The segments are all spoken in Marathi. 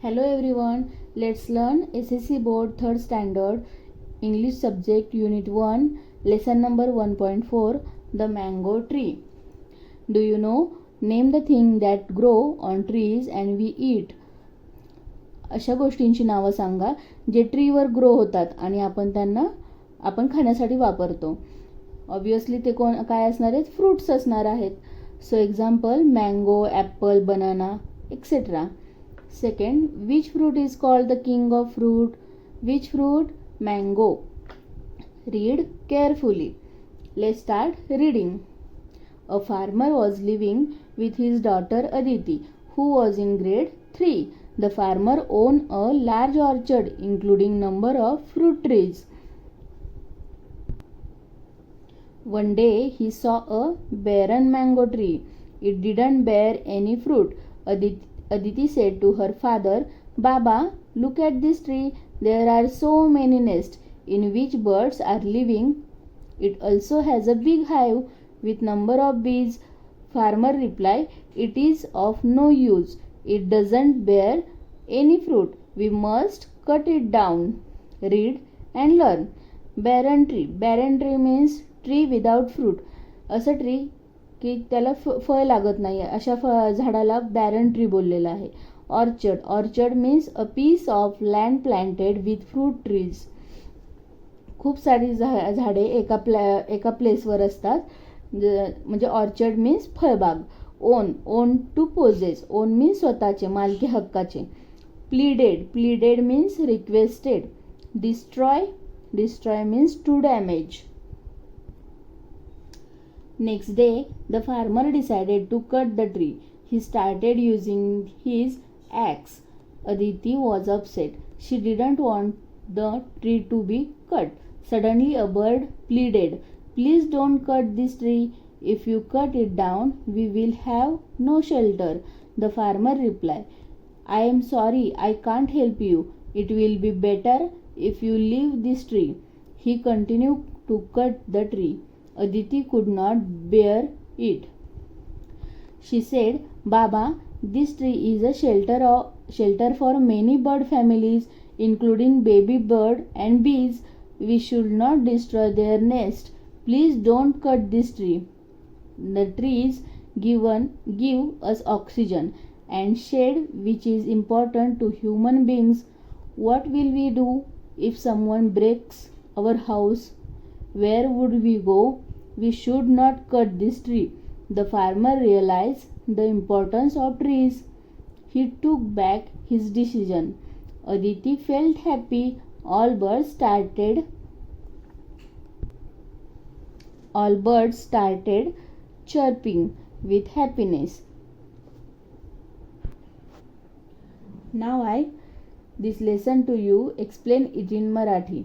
Hello everyone, let's learn SSC Board 3rd Standard English Subject Unit 1 Lesson number 1.4 The Mango Tree. Do you know? Name the thing that grow on trees and we eat. अशा गोष्टींची नावं सांगा जे ट्रीवर ग्रो होतात आणि आपण खाण्यासाठी वापरतो. ऑब्वियसली ते काय असणार आहेत? फ्रूट्स असणार आहेत. So example mango, Apple, banana etcetera. Second, which fruit is called the king of fruit? Which fruit? Mango. Read carefully. Let's start reading. A farmer was living with his daughter Aditi, who was in grade 3. The farmer owned a large orchard including number of fruit trees. One day he saw a barren mango tree. It didn't bear any fruit. Aditi said to her father, "Baba, look at this tree. There are so many nests in which birds are living. It also has a big hive with number of bees." Farmer replied, "It is of no use. It doesn't bear any fruit. We must cut it down." Read and learn. Barren tree. Barren tree means tree without fruit. असं ट्री की त्याला फळ लागत नाही, अशा झाडाला बॅरन ट्री बोललेलं आहे. Orchard. Orchard means a piece of land planted with fruit trees. खूप सारी झाडे एका प्लेसवर असतात, म्हणजे ऑर्चर्ड मीन्स फळबाग. Own to possess. Own means स्वतःचे, मालकी हक्काचे. Pleaded. Pleaded means requested. Destroy. Destroy means to damage. Next day, the farmer decided to cut the tree. He started using his axe. Aditi was upset. She didn't want the tree to be cut. Suddenly, a bird pleaded, "Please don't cut this tree. If you cut it down, we will have no shelter." The farmer replied, "I am sorry, I can't help you. It will be better if you leave this tree." He continued to cut the tree. Aditi could not bear it. She said, "Baba, this tree is a shelter for many bird families, including baby bird and bees. We should not destroy their nest. Please don't cut this tree. The trees give us oxygen and shade, which is important to human beings. What will we do if someone breaks our house? Where would we go? We should not cut this tree." The farmer realized the importance of trees. He took back his decision. Aditi felt happy. All birds started chirping with happiness. Now this lesson to you. Explain it in Marathi.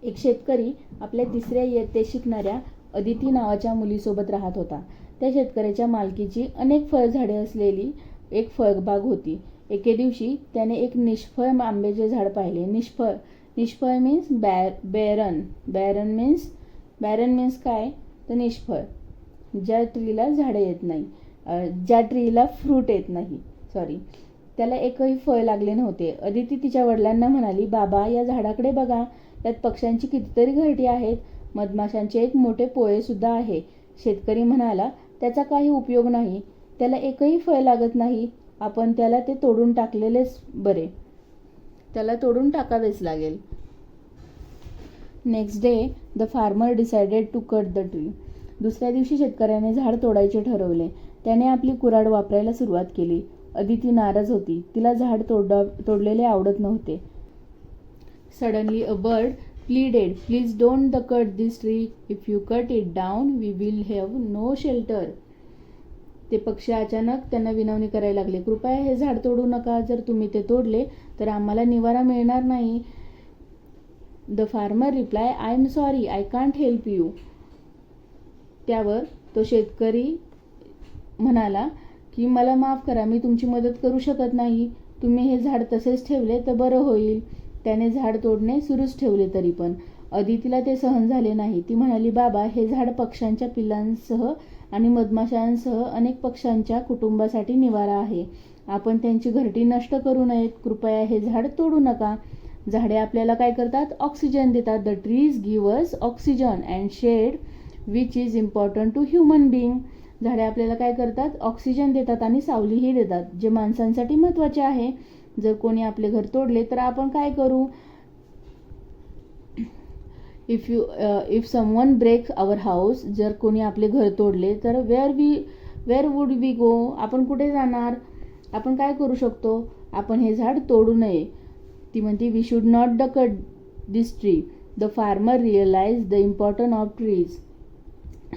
एक शेतकरी आपल्या 3ऱ्या इयत्तेत शिकणाऱ्या अदिती नावाच्या मुलीसोबत राहत होता. त्या शेतकऱ्याच्या मालकीची अनेक फळझाडे असलेली एक फळबाग होती. एके दिवशी त्याने एक निष्फळ आंब्याचे झाड पाहिले. निष्फळ मीन्स बॅरन. बॅरन मीन्स काय? तर निष्फळ, ज्या ट्रीला झाडे येत नाही, ज्या ट्रीला फ्रूट येत नाही. त्याला एकही फळ लागले नव्हते. अदिती तिच्या वडिलांना म्हणाली, "बाबा, या झाडाकडे बघा. त्यात पक्ष्यांची कितीतरी घरटी आहेत. मधमाशांचे एक मोठे पोळे सुद्धा आहे." शेतकरी म्हणाला, "त्याचा काही उपयोग नाही. त्याला एकही फळ लागत नाही. आपण त्याला ते तोडून टाकलेलेच बरे. त्याला तोडून टाकावेच लागेल." Next day the farmer decided to cut the tree. दुसऱ्या दिवशी शेतकऱ्याने झाड तोडायचे ठरवले. त्याने आपली कुऱ्हाड वापरायला सुरुवात केली. अदिती नाराज होती. तिला झाड तोडलेले आवडत नव्हते. Suddenly a bird pleaded, "Please don't cut this tree. If you cut it down, we will have no shelter." ते पक्षी अचानक त्यांना विनवणी करायला लागले, "कृपया हे झाड तोडू नका. जर तुम्ही ते तोडले तर आम्हाला निवारा मिळणार नाही." The farmer replied, "I am sorry, I can't help you." त्यावर तो शेतकरी म्हणाला की मला माफ करा, मी तुमची मदत करू शकत नाही. तुम्ही हे झाड तसेच ठेवले तर बरं होईल. त्याने झाड तोडणे सुरूच ठेवले. तरी पण अदितीला ते सहन झाले नाही. ती म्हणाली, "बाबा, हे झाड पक्ष्यांच्या पिल्लांसह आणि मधमाशांसह अनेक पक्ष्यांच्या कुटुंबासाठी निवारा आहे. आपण त्यांची घरटी नष्ट करू नयेत. कृपया हे झाड तोडू नका. झाडे आपल्याला काय करतात? ऑक्सिजन देतात. The trees give us oxygen and shade which is important to human being. झाडे आपल्याला काय करतात? ऑक्सिजन देतात आणि सावलीही देतात, जे माणसांसाठी महत्त्वाचे आहे. जर कोणी आपले घर तोडले तर आपण काय करू? If someone breaks our house, जर कोणी आपले घर तोडले तर वेअर वुड वी गो? आपण कुठे जाणार? आपण काय करू शकतो? आपण हे झाड तोडू नये. ती म्हणते we should not the cut this tree. The farmer realise the importance of trees.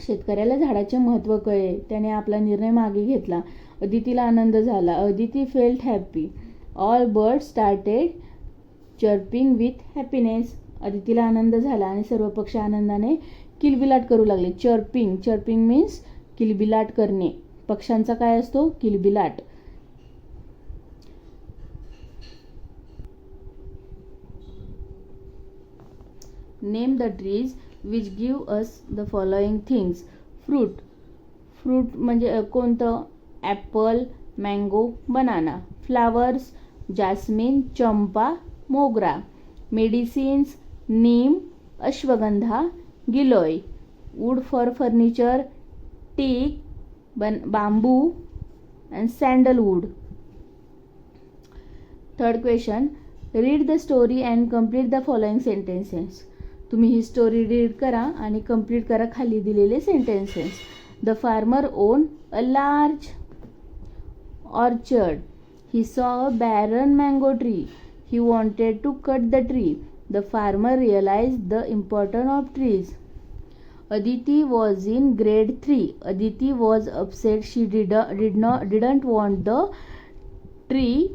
शेतकऱ्याला झाडाचे महत्त्व कळले. त्याने आपला निर्णय मागे घेतला. अदितीला आनंद झाला. Aditi felt happy. All birds started chirping with happiness. अदितीला आनंद झाला आणि सर्व पक्षी आनंदाने किलबिलाट करू लागले. चर्पिंग मीन्स किलबिलाट करणे. पक्ष्यांचा काय असतो? किलबिलाट. Name the trees which give us the following things. Fruit म्हणजे कोणतं? Apple, mango, banana. Flowers, jasmine, champa, mogra. Medicines, neem, ashwagandha, giloy. Wood for furniture, teak, bamboo and sandalwood. Third question, read the story and complete the following sentences. तुम्ही ही स्टोरी रीड करा आणि कंप्लीट करा खाली दिलेले sentences. The farmer own a large orchard. He saw a barren mango tree. He wanted to cut the tree. The farmer realized the importance of trees. Aditi was in grade 3. Aditi was upset. She didn't want the tree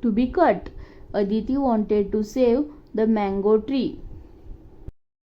to be cut. Aditi wanted to save the mango tree.